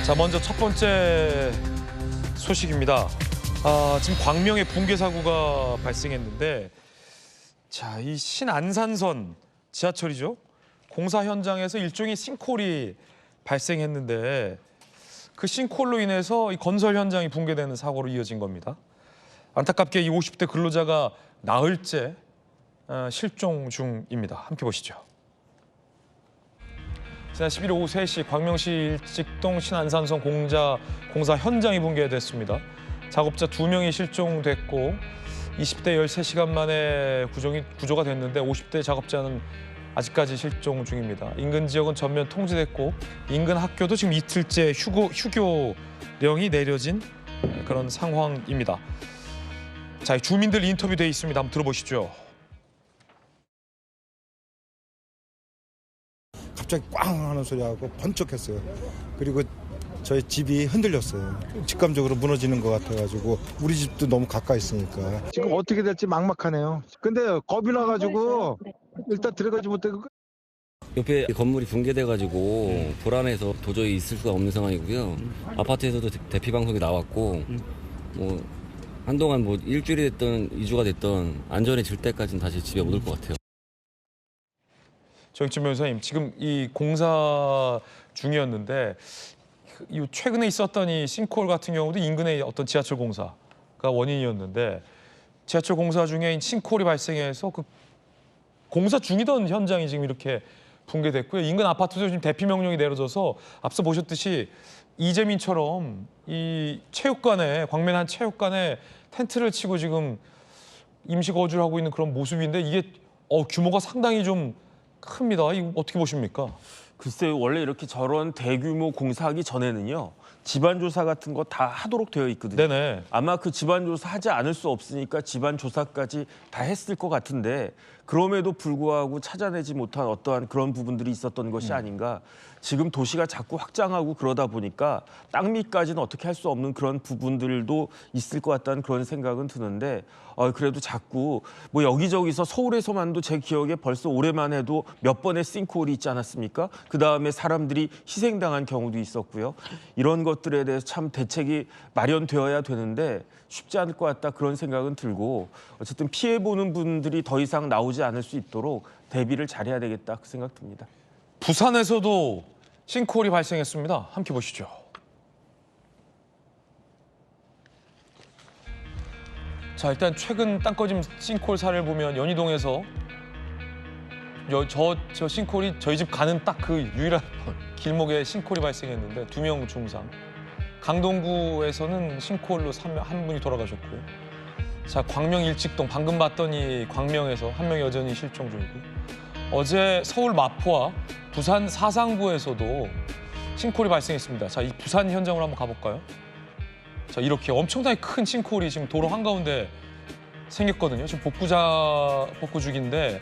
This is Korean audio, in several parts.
자, 먼저 첫 번째 소식입니다. 지금 광명에 붕괴 사고가 발생했는데, 자, 이 신안산선 지하철이죠. 공사 현장에서 일종의 싱크홀이 발생했는데 그 싱크홀로 인해서 이 건설 현장이 붕괴되는 사고로 이어진 겁니다. 안타깝게 이 50대 근로자가 나흘째 실종 중입니다. 함께 보시죠. 지난 11일 오후 3시 광명시 일직동 신안산선 공사 현장이 붕괴됐습니다. 작업자 2명이 실종됐고 20대 13시간 만에 구조가 됐는데 50대 작업자는 아직까지 실종 중입니다. 인근 지역은 전면 통제됐고 인근 학교도 지금 이틀째 휴교령이 내려진 그런 상황입니다. 자, 주민들 인터뷰돼 있습니다. 한번 들어보시죠. 갑자기 꽝 하는 소리하고 번쩍했어요. 그리고 저희 집이 흔들렸어요. 직감적으로 무너지는 것 같아가지고 우리 집도 너무 가까이 있으니까. 지금 어떻게 될지 막막하네요. 근데 겁이 나가지고 일단 들어가지 못하고. 옆에 건물이 붕괴돼가지고 불안해서 도저히 있을 수가 없는 상황이고요. 아파트에서도 대피 방송이 나왔고 뭐 한동안 뭐 일주일이 됐던 2주가 됐던 안전해질 때까지는 다시 집에 못 올 것 같아요. 정익진 변호사님, 지금 이 공사 중이었는데 최근에 있었던 이 싱크홀 같은 경우도 인근의 어떤 지하철 공사가 원인이었는데 지하철 공사 중에 싱크홀이 발생해서 그 공사 중이던 현장이 지금 이렇게 붕괴됐고요. 인근 아파트도 지금 대피 명령이 내려져서 앞서 보셨듯이 이재민처럼 이 체육관에 광명 한 체육관에 텐트를 치고 지금 임시 거주를 하고 있는 그런 모습인데 이게 규모가 상당히 좀 큽니다. 이거 어떻게 보십니까? 글쎄요, 원래 이렇게 저런 대규모 공사하기 전에는요, 집안 조사 같은 거 다 하도록 되어 있거든요. 네네. 아마 그 집안 조사 하지 않을 수 없으니까 집안 조사까지 다 했을 것 같은데 그럼에도 불구하고 찾아내지 못한 어떠한 그런 부분들이 있었던 것이 아닌가. 지금 도시가 자꾸 확장하고 그러다 보니까 땅 밑까지는 어떻게 할 수 없는 그런 부분들도 있을 것 같다는 그런 생각은 드는데 그래도 자꾸 뭐 여기저기서 서울에서만도 제 기억에 벌써 올해만 해도 몇 번의 싱크홀이 있지 않았습니까? 그다음에 사람들이 희생당한 경우도 있었고요. 이런 것들에 대해서 참 대책이 마련되어야 되는데 쉽지 않을 것 같다 그런 생각은 들고 어쨌든 피해보는 분들이 더 이상 나오지 않을 수 있도록 대비를 잘해야 되겠다 그 생각 듭니다. 부산에서도 싱크홀이 발생했습니다. 함께 보시죠. 자, 일단 최근 땅꺼짐 싱크홀 사례를 보면 연희동에서 저 싱크홀이 저희 집 가는 딱 그 유일한 길목에 싱크홀이 발생했는데 2명 중상. 강동구에서는 싱크홀로 한 분이 돌아가셨고요. 자, 광명 일직동 방금 봤던 이 광명에서 한 명이 여전히 실종 중이고요. 어제 서울 마포와 부산 사상구에서도 싱크홀이 발생했습니다. 자, 이 부산 현장으로 한번 가볼까요? 자, 이렇게 엄청나게 큰 싱크홀이 지금 도로 한가운데 생겼거든요. 지금 복구 중인데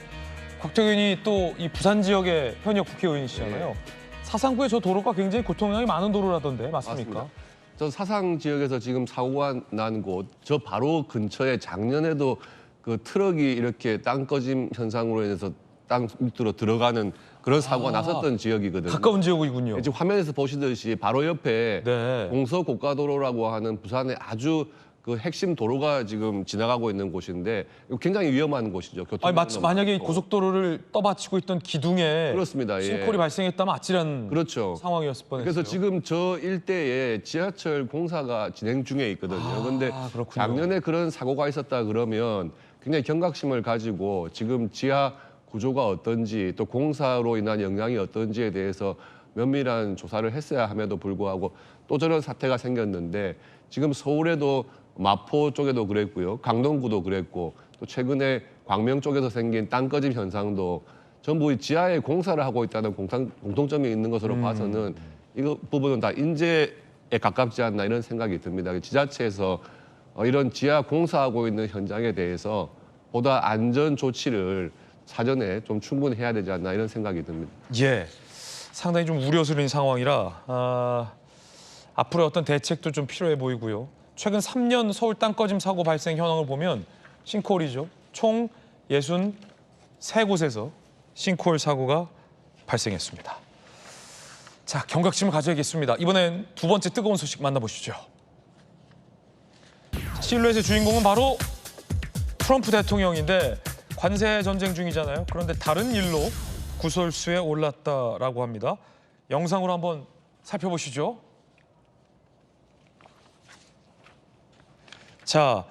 곽정현이 또 이 부산 지역의 현역 국회의원이시잖아요. 네. 사상구에 저 도로가 굉장히 교통량이 많은 도로라던데 맞습니까? 맞습니다. 저 사상 지역에서 지금 사고가 난 곳, 저 바로 근처에 작년에도 그 트럭이 이렇게 땅 꺼짐 현상으로 인해서 땅 밑으로 들어가는 그런 사고가 났었던 지역이거든요. 가까운 지역이군요. 지금 화면에서 보시듯이 바로 옆에 네. 공서고가도로라고 하는 부산의 아주 그 핵심 도로가 지금 지나가고 있는 곳인데 굉장히 위험한 곳이죠. 아니, 만약에 고속도로를 떠받치고 있던 기둥에 그렇습니다. 싱크홀이 발생했다면 아찔한 그렇죠. 상황이었을 뻔했어요. 그래서 지금 저 일대에 지하철 공사가 진행 중에 있거든요. 그런데 작년에 그런 사고가 있었다 그러면 굉장히 경각심을 가지고 지금 지하 구조가 어떤지 또 공사로 인한 영향이 어떤지에 대해서 면밀한 조사를 했어야 함에도 불구하고 또 저런 사태가 생겼는데 지금 서울에도 마포 쪽에도 그랬고요. 강동구도 그랬고 또 최근에 광명 쪽에서 생긴 땅 꺼짐 현상도 전부 지하에 공사를 하고 있다는 공통점이 있는 것으로 봐서는 이 부분은 다 인재에 가깝지 않나 이런 생각이 듭니다. 지자체에서 이런 지하 공사하고 있는 현장에 대해서 보다 안전 조치를 사전에 좀 충분히 해야 되지 않나 이런 생각이 듭니다. 예, 상당히 좀 우려스러운 상황이라 앞으로 어떤 대책도 좀 필요해 보이고요. 최근 3년 서울 땅꺼짐 사고 발생 현황을 보면 싱크홀이죠. 총 63곳에서 싱크홀 사고가 발생했습니다. 자, 경각심을 가져야겠습니다. 이번엔 두 번째 뜨거운 소식 만나보시죠. 자, 실루엣의 주인공은 바로 트럼프 대통령인데 관세 전쟁 중이잖아요. 그런데 다른 일로 구설수에 올랐다라고 합니다. 영상으로 한번 살펴보시죠. 자,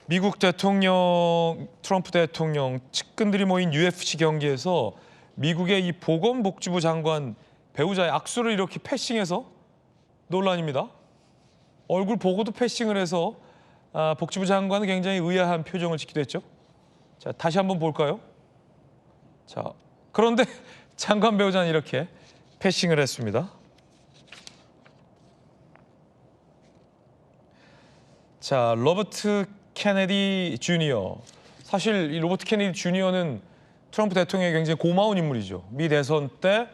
미국 대통령, 트럼프 대통령 측근들이 모인 UFC 경기에서 미국의 이 보건복지부 장관 배우자의 악수를 이렇게 패싱해서 논란입니다. 얼굴 보고도 패싱을 해서 복지부 장관은 굉장히 의아한 표정을 짓기도 했죠. 자, 다시 한번 볼까요? 자, 그런데 장관 배우자는 이렇게 패싱을 했습니다. 자, 로버트 케네디 주니어. 사실 이 로버트 케네디 주니어는 트럼프 대통령이 굉장히 고마운 인물이죠. 미 대선 때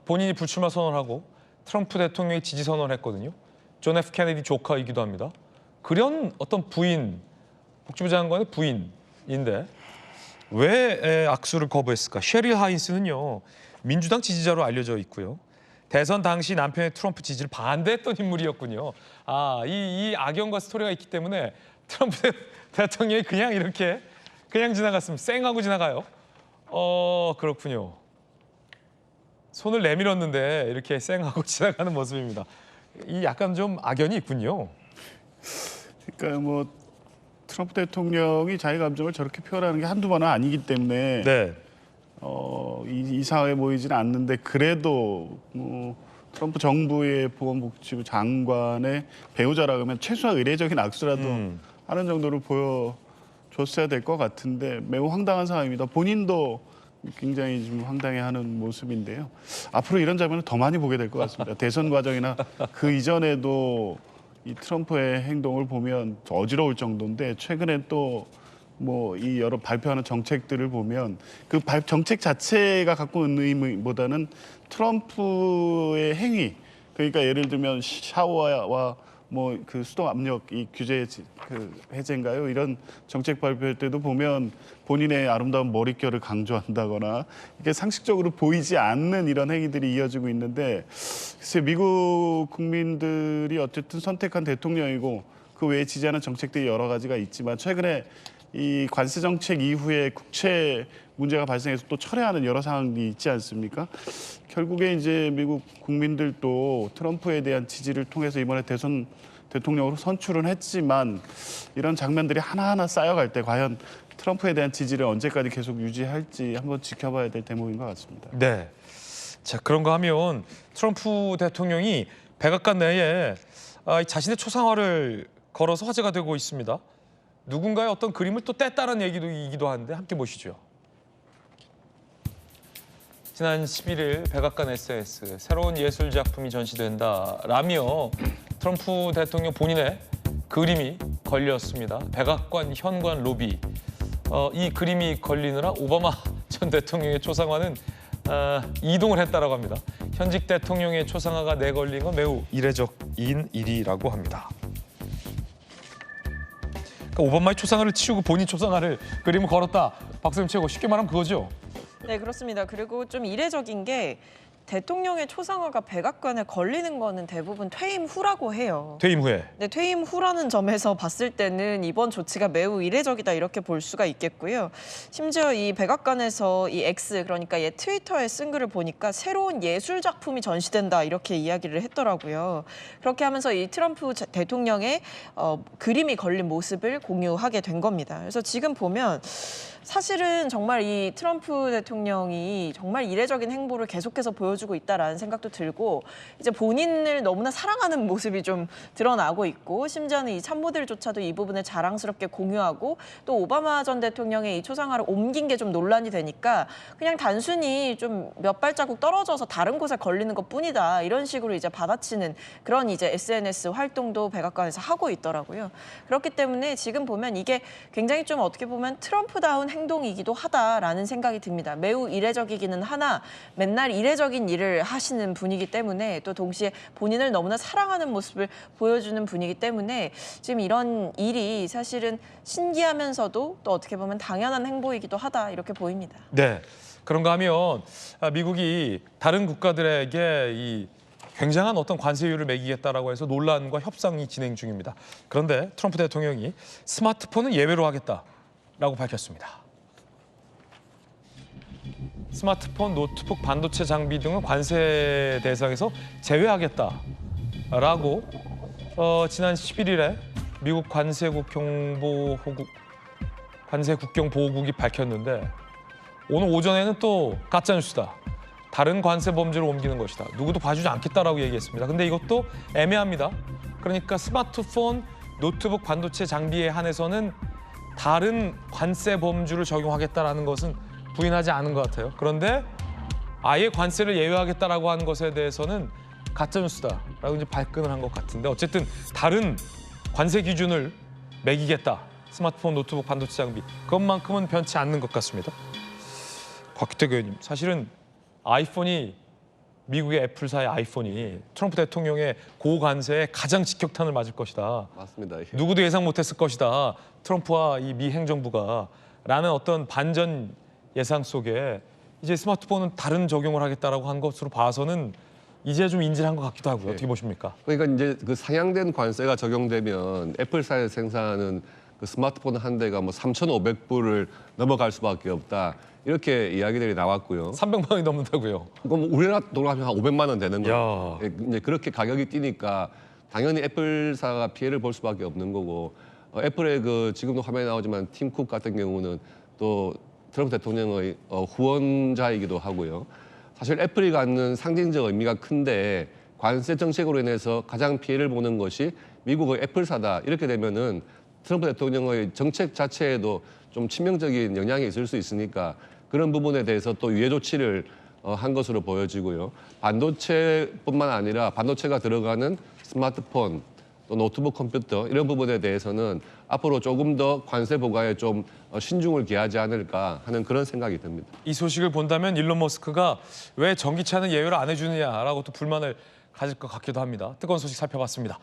본인이 불출마 선언하고 트럼프 대통령이 지지 선언을 했거든요. 존 F 케네디 조카이기도 합니다. 그런 어떤 부인, 복지부 장관의 부인인데 왜 악수를 거부했을까? 셰릴 하인스는요, 민주당 지지자로 알려져 있고요. 대선 당시 남편의 트럼프 지지를 반대했던 인물이었군요. 이 악연과 스토리가 있기 때문에 트럼프 대통령이 그냥 이렇게 그냥 지나갔습니다. 쌩하고 지나가요. 그렇군요. 손을 내밀었는데 이렇게 쌩하고 지나가는 모습입니다. 이 약간 좀 악연이 있군요. 그러니까 뭐 트럼프 대통령이 자기 감정을 저렇게 표현하는 게 한두 번은 아니기 때문에 네. 이상하게 보이지는 않는데 그래도 뭐 트럼프 정부의 보건복지부 장관의 배우자라 그러면 최소한 의례적인 악수라도 하는 정도를 보여줬어야 될 것 같은데 매우 황당한 상황입니다. 본인도 굉장히 좀 황당해하는 모습인데요. 앞으로 이런 장면을 더 많이 보게 될 것 같습니다. 대선 과정이나 그 이전에도 이 트럼프의 행동을 보면 어지러울 정도인데 최근에 또 뭐 이 여러 발표하는 정책들을 보면 그 정책 자체가 갖고 있는 의미보다는 트럼프의 행위, 그러니까 예를 들면 샤워와 뭐 그 수동 압력 이 규제 그 해제인가요? 이런 정책 발표할 때도 보면 본인의 아름다운 머릿결을 강조한다거나 이게 상식적으로 보이지 않는 이런 행위들이 이어지고 있는데 글쎄 미국 국민들이 어쨌든 선택한 대통령이고 그 외에 지지하는 정책들이 여러 가지가 있지만 최근에 이 관세 정책 이후에 국채 문제가 발생해서 또 철회하는 여러 상황이 있지 않습니까? 결국에 이제 미국 국민들도 트럼프에 대한 지지를 통해서 이번에 대선 대통령으로 선출은 했지만 이런 장면들이 하나하나 쌓여갈 때 과연 트럼프에 대한 지지를 언제까지 계속 유지할지 한번 지켜봐야 될 대목인 것 같습니다. 네. 자, 그런가 하면 트럼프 대통령이 백악관 내에 자신의 초상화를 걸어서 화제가 되고 있습니다. 누군가의 어떤 그림을 또 뗐다는 얘기도 하는데 함께 보시죠. 지난 11일 백악관 SNS 새로운 예술 작품이 전시된다라며 트럼프 대통령 본인의 그림이 걸렸습니다. 백악관 현관 로비. 이 그림이 걸리느라 오바마 전 대통령의 초상화는 이동을 했다라고 합니다. 현직 대통령의 초상화가 내걸린 건 매우 이례적인 일이라고 합니다. 그러니까 오바마의 초상화를 치우고 본인 초상화를 그림을 걸었다. 박수님 최고. 쉽게 말하면 그거죠. 네, 그렇습니다. 그리고 좀 이례적인 게 대통령의 초상화가 백악관에 걸리는 거는 대부분 퇴임 후라고 해요. 퇴임 후에. 네, 퇴임 후라는 점에서 봤을 때는 이번 조치가 매우 이례적이다 이렇게 볼 수가 있겠고요. 심지어 이 백악관에서 이 X, 그러니까 얘 트위터에 쓴 글을 보니까 새로운 예술 작품이 전시된다 이렇게 이야기를 했더라고요. 그렇게 하면서 이 트럼프 대통령의 그림이 걸린 모습을 공유하게 된 겁니다. 그래서 지금 보면 사실은 정말 이 트럼프 대통령이 정말 이례적인 행보를 계속해서 보여주고 있다라는 생각도 들고 이제 본인을 너무나 사랑하는 모습이 좀 드러나고 있고 심지어는 이 참모들조차도 이 부분을 자랑스럽게 공유하고 또 오바마 전 대통령의 이 초상화를 옮긴 게 좀 논란이 되니까 그냥 단순히 좀 몇 발자국 떨어져서 다른 곳에 걸리는 것뿐이다 이런 식으로 이제 받아치는 그런 이제 SNS 활동도 백악관에서 하고 있더라고요. 그렇기 때문에 지금 보면 이게 굉장히 좀 어떻게 보면 트럼프다운 행동이기도 하다라는 생각이 듭니다. 매우 이례적이기는 하나 맨날 이례적인 일을 하시는 분이기 때문에 또 동시에 본인을 너무나 사랑하는 모습을 보여주는 분이기 때문에 지금 이런 일이 사실은 신기하면서도 또 어떻게 보면 당연한 행보이기도 하다 이렇게 보입니다. 네. 그런가 하면 미국이 다른 국가들에게 이 굉장한 어떤 관세율을 매기겠다라고 해서 논란과 협상이 진행 중입니다. 그런데 트럼프 대통령이 스마트폰은 예외로 하겠다라고 밝혔습니다. 스마트폰, 노트북, 반도체 장비 등은 관세 대상에서 제외하겠다라고 지난 11일에 미국 관세국경보호국이 밝혔는데 오늘 오전에는 또 가짜뉴스다. 다른 관세 범죄로 옮기는 것이다. 누구도 봐주지 않겠다라고 얘기했습니다. 근데 이것도 애매합니다. 그러니까 스마트폰, 노트북, 반도체 장비에 한해서는 다른 관세 범주를 적용하겠다라는 것은 부인하지 않은 것 같아요. 그런데 아예 관세를 예외하겠다라고 한 것에 대해서는 가짜뉴스다라고 이제 발끈을 한 것 같은데 어쨌든 다른 관세 기준을 매기겠다. 스마트폰, 노트북, 반도체 장비 그것만큼은 변치 않는 것 같습니다. 곽기택 의원님, 사실은 아이폰이 미국의 애플사의 아이폰이 트럼프 대통령의 고관세에 가장 직격탄을 맞을 것이다. 맞습니다. 예. 누구도 예상 못했을 것이다. 트럼프와 이 미 행정부가 라는 어떤 반전 예상 속에 이제 스마트폰은 다른 적용을 하겠다라고 한 것으로 봐서는 이제 좀 인지한 것 같기도 하고요. 어떻게 보십니까? 그러니까 이제 그 상향된 관세가 적용되면 애플사에서 생산하는 그 스마트폰 한 대가 뭐 3,500불을 넘어갈 수밖에 없다. 이렇게 이야기들이 나왔고요. 300만 원이 넘는다고요. 그럼 우리나라 돈으로 하면 한 500만 원 되는 야. 거예요. 이제 그렇게 가격이 뛰니까 당연히 애플사가 피해를 볼 수밖에 없는 거고 애플의 그 지금도 화면에 나오지만 팀 쿡 같은 경우는 또 트럼프 대통령의 후원자이기도 하고요. 사실 애플이 갖는 상징적 의미가 큰데 관세 정책으로 인해서 가장 피해를 보는 것이 미국의 애플사다. 이렇게 되면은 트럼프 대통령의 정책 자체에도 좀 치명적인 영향이 있을 수 있으니까 그런 부분에 대해서 또 유예 조치를 한 것으로 보여지고요. 반도체뿐만 아니라 반도체가 들어가는 스마트폰, 또 노트북 컴퓨터 이런 부분에 대해서는 앞으로 조금 더 관세 부과에 좀 신중을 기하지 않을까 하는 그런 생각이 듭니다. 이 소식을 본다면 일론 머스크가 왜 전기차는 예외를 안 해주느냐라고 또 불만을 가질 것 같기도 합니다. 뜨거운 소식 살펴봤습니다.